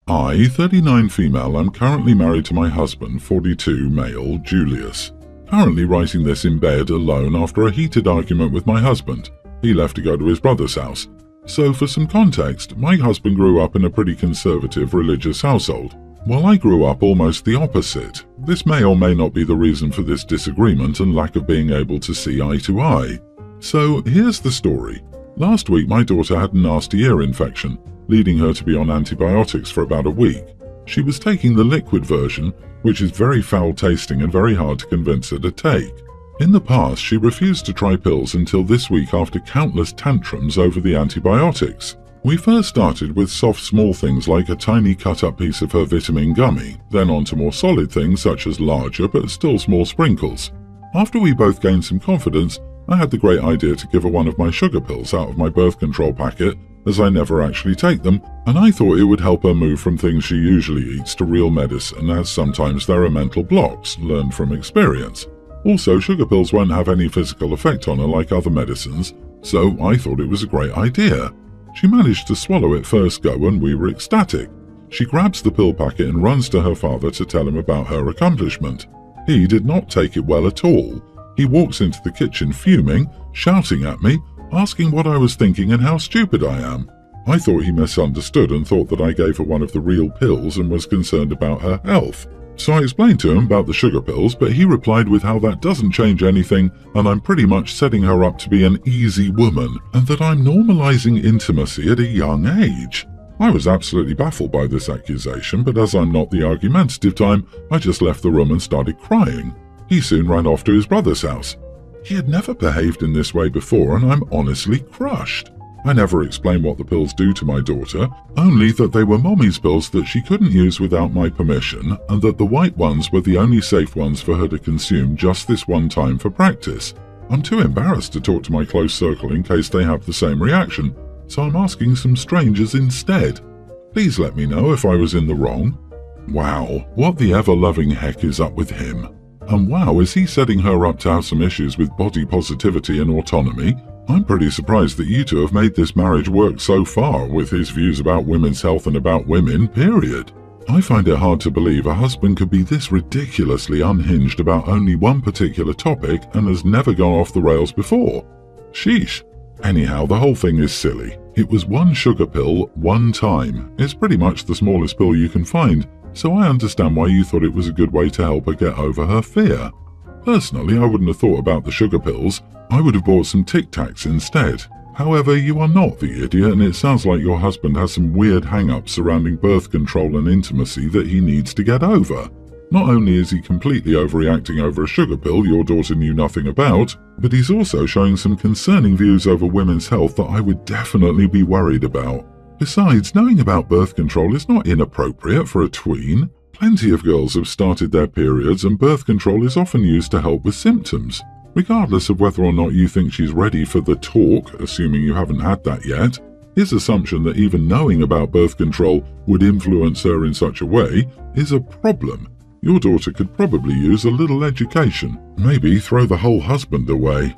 I, 39 female, am currently married to my husband, 42 male, Julius. Currently writing this in bed alone after a heated argument with my husband. He left to go to his brother's house. So for some context, my husband grew up in a pretty conservative religious household, while I grew up almost the opposite. This may or may not be the reason for this disagreement and lack of being able to see eye to eye. So here's the story. Last week my daughter had a nasty ear infection, leading her to be on antibiotics for about a week. She was taking the liquid version, which is very foul tasting and very hard to convince her to take. In the past, she refused to try pills until this week after countless tantrums over the antibiotics. We first started with soft small things like a tiny cut-up piece of her vitamin gummy, then on to more solid things such as larger but still small sprinkles. After we both gained some confidence, I had the great idea to give her one of my sugar pills out of my birth control packet, as I never actually take them, and I thought it would help her move from things she usually eats to real medicine, as sometimes there are mental blocks, learned from experience. Also, sugar pills won't have any physical effect on her like other medicines, so I thought it was a great idea. She managed to swallow it first go and we were ecstatic. She grabs the pill packet and runs to her father to tell him about her accomplishment. He did not take it well at all. He walks into the kitchen fuming, shouting at me, asking what I was thinking and how stupid I am. I thought he misunderstood and thought that I gave her one of the real pills and was concerned about her health. So I explained to him about the sugar pills, but he replied with how that doesn't change anything and I'm pretty much setting her up to be an easy woman and that I'm normalizing intimacy at a young age. I was absolutely baffled by this accusation, but as I'm not the argumentative type, I just left the room and started crying. He soon ran off to his brother's house. He had never behaved in this way before and I'm honestly crushed. I never explained what the pills do to my daughter, only that they were mommy's pills that she couldn't use without my permission and that the white ones were the only safe ones for her to consume just this one time for practice. I'm too embarrassed to talk to my close circle in case they have the same reaction, so I'm asking some strangers instead. Please let me know if I was in the wrong. Wow, what the ever-loving heck is up with him? And wow, is he setting her up to have some issues with body positivity and autonomy? I'm pretty surprised that you two have made this marriage work so far with his views about women's health and about women, period. I find it hard to believe a husband could be this ridiculously unhinged about only one particular topic and has never gone off the rails before. Sheesh. Anyhow, the whole thing is silly. It was one sugar pill, one time. It's pretty much the smallest pill you can find, so I understand why you thought it was a good way to help her get over her fear. Personally, I wouldn't have thought about the sugar pills. I would have bought some Tic Tacs instead. However, you are not the idiot and it sounds like your husband has some weird hang-ups surrounding birth control and intimacy that he needs to get over. Not only is he completely overreacting over a sugar pill your daughter knew nothing about, but he's also showing some concerning views over women's health that I would definitely be worried about. Besides, knowing about birth control is not inappropriate for a tween. Plenty of girls have started their periods and birth control is often used to help with symptoms. Regardless of whether or not you think she's ready for the talk, assuming you haven't had that yet, his assumption that even knowing about birth control would influence her in such a way is a problem. Your daughter could probably use a little education. Maybe throw the whole husband away.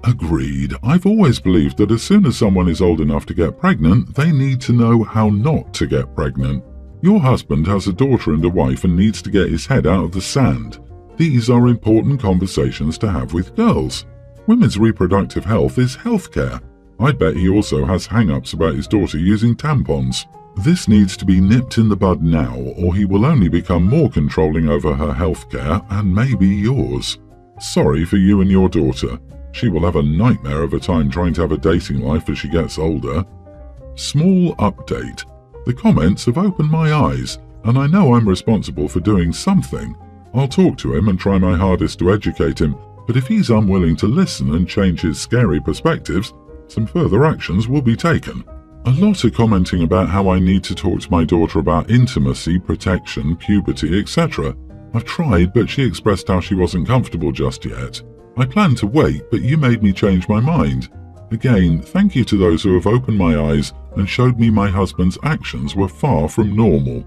Agreed. I've always believed that as soon as someone is old enough to get pregnant, they need to know how not to get pregnant. Your husband has a daughter and a wife and needs to get his head out of the sand. These are important conversations to have with girls. Women's reproductive health is healthcare. I bet he also has hang-ups about his daughter using tampons. This needs to be nipped in the bud now, or he will only become more controlling over her healthcare and maybe yours. Sorry for you and your daughter. She will have a nightmare of a time trying to have a dating life as she gets older. Small update. The comments have opened my eyes, and I know I'm responsible for doing something. I'll talk to him and try my hardest to educate him, but if he's unwilling to listen and change his scary perspectives, some further actions will be taken. A lot are commenting about how I need to talk to my daughter about intimacy, protection, puberty, etc. I've tried, but she expressed how she wasn't comfortable just yet. I planned to wait, but you made me change my mind. Again, thank you to those who have opened my eyes and showed me my husband's actions were far from normal.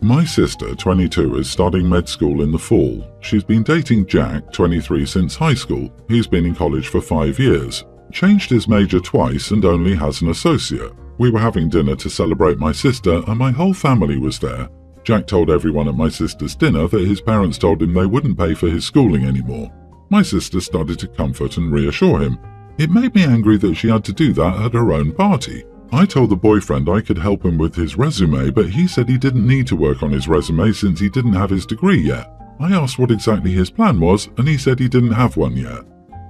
My sister, 22, is starting med school in the fall. She's been dating Jack, 23, since high school. He's been in college for 5 years. Changed his major twice and only has an associate. We were having dinner to celebrate my sister, and my whole family was there. Jack told everyone at my sister's dinner that his parents told him they wouldn't pay for his schooling anymore. My sister started to comfort and reassure him. It made me angry that she had to do that at her own party. I told the boyfriend I could help him with his resume, but he said he didn't need to work on his resume since he didn't have his degree yet. I asked what exactly his plan was, and he said he didn't have one yet.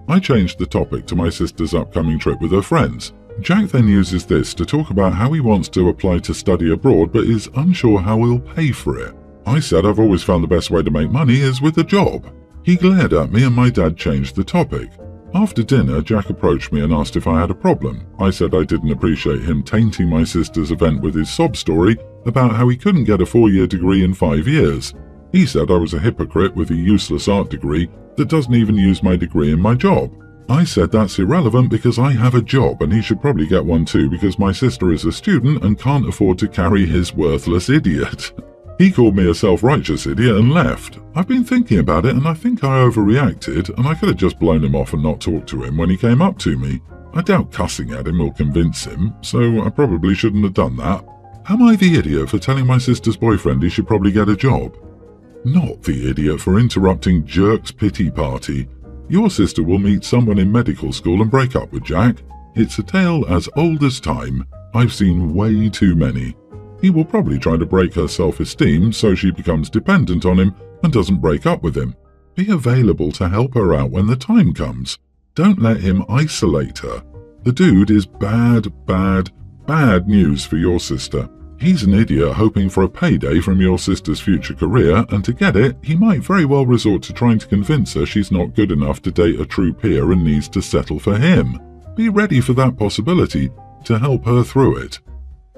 I changed the topic to my sister's upcoming trip with her friends. Jack then uses this to talk about how he wants to apply to study abroad but is unsure how he'll pay for it. I said I've always found the best way to make money is with a job. He glared at me and my dad changed the topic. After dinner, Jack approached me and asked if I had a problem. I said I didn't appreciate him tainting my sister's event with his sob story about how he couldn't get a 4-year degree in 5 years. He said I was a hypocrite with a useless art degree that doesn't even use my degree in my job. I said that's irrelevant because I have a job and he should probably get one too because my sister is a student and can't afford to carry his worthless idiot. He called me a self-righteous idiot and left. I've been thinking about it and I think I overreacted and I could have just blown him off and not talked to him when he came up to me. I doubt cussing at him will convince him, so I probably shouldn't have done that. Am I the idiot for telling my sister's boyfriend he should probably get a job? Not the idiot for interrupting Jerk's pity party. Your sister will meet someone in medical school and break up with Jack. It's a tale as old as time. I've seen way too many. He will probably try to break her self-esteem so she becomes dependent on him and doesn't break up with him. Be available to help her out when the time comes. Don't let him isolate her. The dude is bad news for your sister. He's an idiot hoping for a payday from your sister's future career, and to get it, he might very well resort to trying to convince her she's not good enough to date a true peer and needs to settle for him. Be ready for that possibility to help her through it.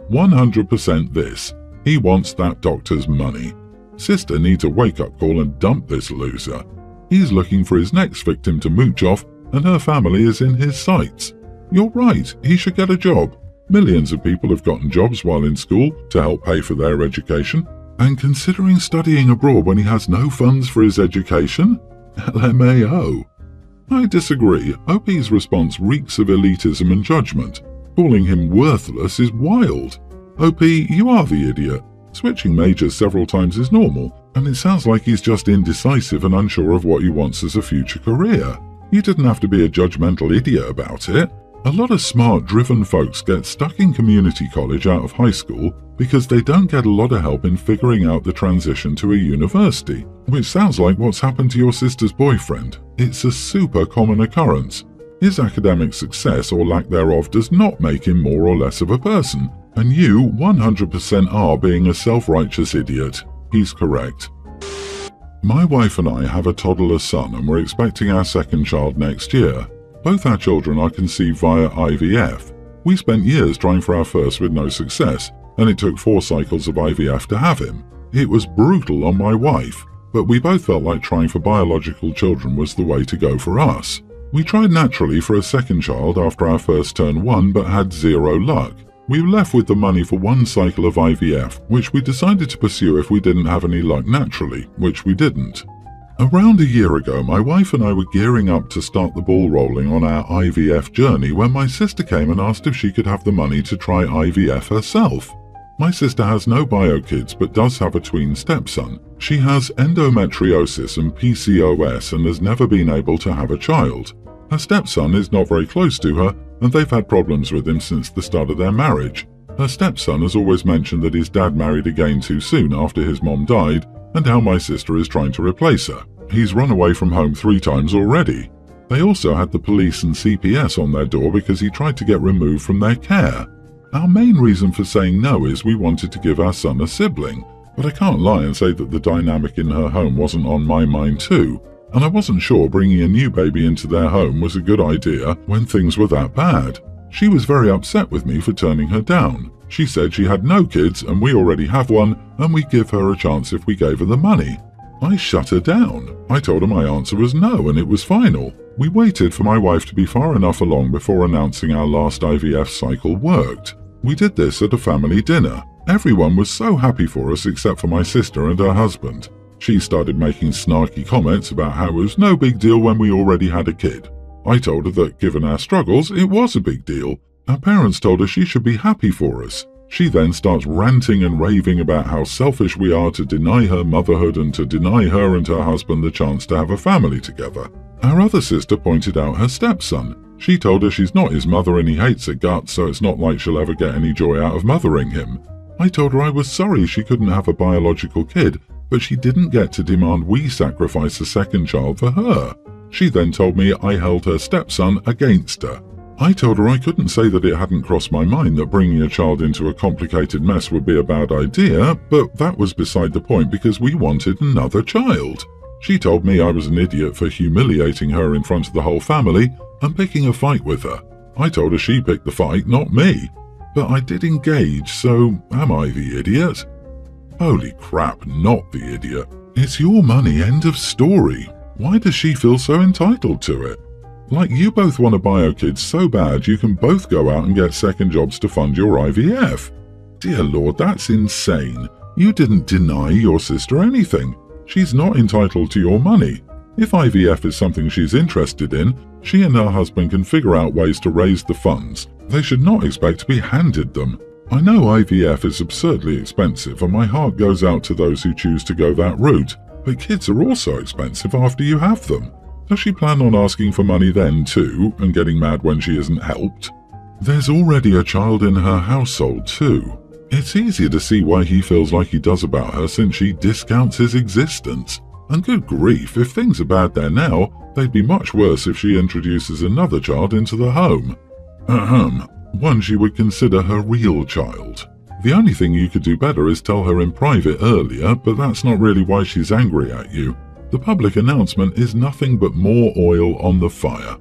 100% this. He wants that doctor's money. Sister needs a wake-up call and dump this loser. He's looking for his next victim to mooch off, and her family is in his sights. You're right, he should get a job. Millions of people have gotten jobs while in school to help pay for their education, and considering studying abroad when he has no funds for his education? LMAO. I disagree. OP's response reeks of elitism and judgment. Calling him worthless is wild. OP, you are the idiot. Switching majors several times is normal, and it sounds like he's just indecisive and unsure of what he wants as a future career. You didn't have to be a judgmental idiot about it. A lot of smart, driven folks get stuck in community college out of high school because they don't get a lot of help in figuring out the transition to a university, which sounds like what's happened to your sister's boyfriend. It's a super common occurrence. His academic success or lack thereof does not make him more or less of a person, and you 100% are being a self-righteous idiot. He's correct. My wife and I have a toddler son and we're expecting our second child next year. Both our children are conceived via IVF. We spent years trying for our first with no success, and it took 4 cycles of IVF to have him. It was brutal on my wife, but we both felt like trying for biological children was the way to go for us. We tried naturally for a second child after our first turned 1 but had 0 luck. We were left with the money for 1 cycle of IVF, which we decided to pursue if we didn't have any luck naturally, which we didn't. Around a year ago, my wife and I were gearing up to start the ball rolling on our IVF journey when my sister came and asked if she could have the money to try IVF herself. My sister has no bio kids but does have a tween stepson. She has endometriosis and PCOS and has never been able to have a child. Her stepson is not very close to her and they've had problems with him since the start of their marriage. Her stepson has always mentioned that his dad married again too soon after his mom died and how my sister is trying to replace her. He's run away from home 3 times already. They also had the police and CPS on their door because he tried to get removed from their care. Our main reason for saying no is we wanted to give our son a sibling, but I can't lie and say that the dynamic in her home wasn't on my mind too, and I wasn't sure bringing a new baby into their home was a good idea when things were that bad. She was very upset with me for turning her down. She said she had no kids and we already have one and we'd give her a chance if we gave her the money. I shut her down. I told her my answer was no and it was final. We waited for my wife to be far enough along before announcing our last IVF cycle worked. We did this at a family dinner. Everyone was so happy for us except for my sister and her husband. She started making snarky comments about how it was no big deal when we already had a kid. I told her that given our struggles, it was a big deal, Her parents told her she should be happy for us. She then starts ranting and raving about how selfish we are to deny her motherhood and to deny her and her husband the chance to have a family together. Our other sister pointed out her stepson. She told her she's not his mother and he hates her guts, so it's not like she'll ever get any joy out of mothering him. I told her I was sorry she couldn't have a biological kid, but she didn't get to demand we sacrifice a second child for her. She then told me I held her stepson against her. I told her I couldn't say that it hadn't crossed my mind that bringing a child into a complicated mess would be a bad idea, but that was beside the point because we wanted another child. She told me I was an idiot for humiliating her in front of the whole family and picking a fight with her. I told her she picked the fight, not me. But I did engage, so am I the idiot? Holy crap, not the idiot. It's your money, end of story. Why does she feel so entitled to it? Like you both want a bio kid so bad you can both go out and get second jobs to fund your IVF. Dear Lord, that's insane. You didn't deny your sister anything. She's not entitled to your money. If IVF is something she's interested in, she and her husband can figure out ways to raise the funds. They should not expect to be handed them. I know IVF is absurdly expensive and my heart goes out to those who choose to go that route, but kids are also expensive after you have them. Does she plan on asking for money then too, and getting mad when she isn't helped? There's already a child in her household too. It's easier to see why he feels like he does about her since she discounts his existence. And good grief, if things are bad there now, they'd be much worse if she introduces another child into the home. One she would consider her real child. The only thing you could do better is tell her in private earlier, but that's not really why she's angry at you. The public announcement is nothing but more oil on the fire.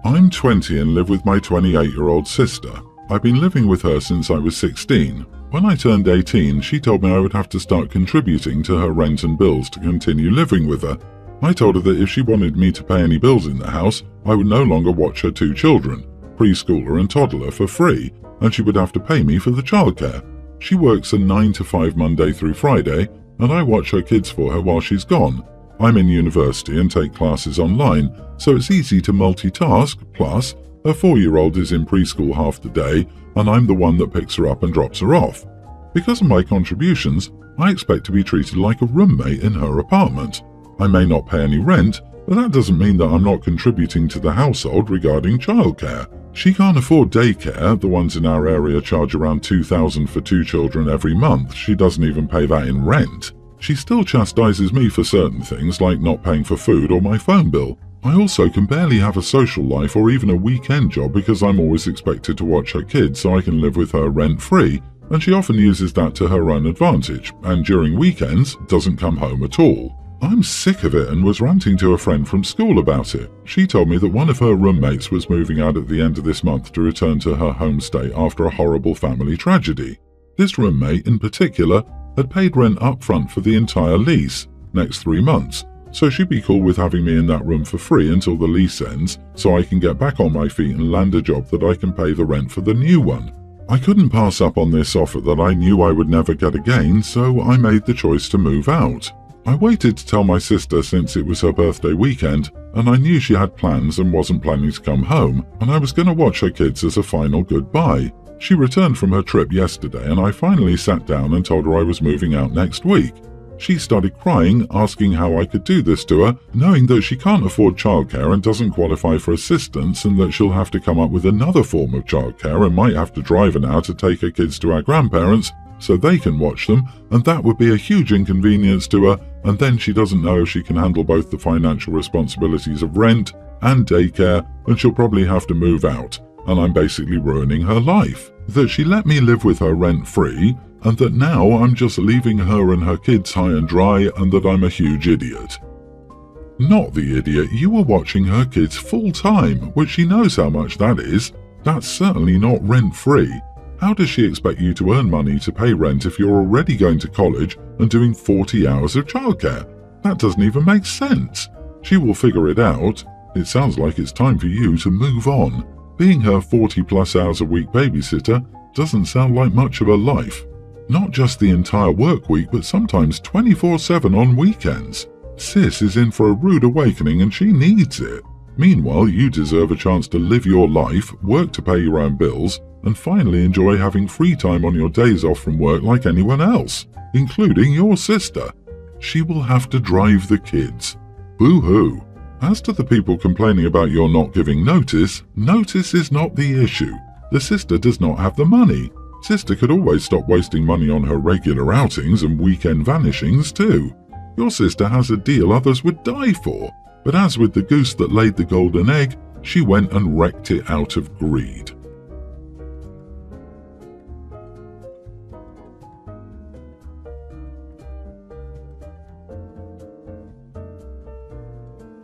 I'm 20 and live with my 28-year-old sister. I've been living with her since I was 16. When I turned 18, she told me I would have to start contributing to her rent and bills to continue living with her. I told her that if she wanted me to pay any bills in the house, I would no longer watch her 2 children, preschooler and toddler, for free, and she would have to pay me for the childcare. She works a 9 to 5 Monday through Friday, and I watch her kids for her while she's gone. I'm in university and take classes online, so it's easy to multitask, plus her 4-year-old is in preschool half the day, and I'm the one that picks her up and drops her off. Because of my contributions, I expect to be treated like a roommate in her apartment. I may not pay any rent, but that doesn't mean that I'm not contributing to the household regarding childcare. She can't afford daycare. The ones in our area charge around $2,000 for 2 children every month. She doesn't even pay that in rent. She still chastises me for certain things like not paying for food or my phone bill. I also can barely have a social life or even a weekend job because I'm always expected to watch her kids so I can live with her rent-free, and she often uses that to her own advantage, and during weekends doesn't come home at all. I'm sick of it and was ranting to a friend from school about it. She told me that one of her roommates was moving out at the end of this month to return to her home state after a horrible family tragedy. This roommate in particular had paid rent up front for the entire lease, next 3 months, so she'd be cool with having me in that room for free until the lease ends so I can get back on my feet and land a job that I can pay the rent for the new one. I couldn't pass up on this offer that I knew I would never get again, so I made the choice to move out. I waited to tell my sister since it was her birthday weekend, and I knew she had plans and wasn't planning to come home, and I was going to watch her kids as a final goodbye. She returned from her trip yesterday, and I finally sat down and told her I was moving out next week. She started crying, asking how I could do this to her, knowing that she can't afford childcare and doesn't qualify for assistance, and that she'll have to come up with another form of childcare and might have to drive her now to take her kids to our grandparents so they can watch them, and that would be a huge inconvenience to her, and then she doesn't know if she can handle both the financial responsibilities of rent and daycare, and she'll probably have to move out, and I'm basically ruining her life. That she let me live with her rent-free, and that now I'm just leaving her and her kids high and dry, and that I'm a huge idiot. Not the idiot, you were watching her kids full-time, which she knows how much that is. That's certainly not rent-free. How does she expect you to earn money to pay rent if you're already going to college and doing 40 hours of childcare? That doesn't even make sense. She will figure it out. It sounds like it's time for you to move on. Being her 40+ hours a week babysitter doesn't sound like much of a life. Not just the entire work week, but sometimes 24/7 on weekends. Sis is in for a rude awakening and she needs it. Meanwhile, you deserve a chance to live your life, work to pay your own bills, and finally enjoy having free time on your days off from work like anyone else, including your sister. She will have to drive the kids. Boo-hoo. As to the people complaining about your not giving notice, notice is not the issue. The sister does not have the money. Sister could always stop wasting money on her regular outings and weekend vanishings too. Your sister has a deal others would die for, but as with the goose that laid the golden egg, she went and wrecked it out of greed.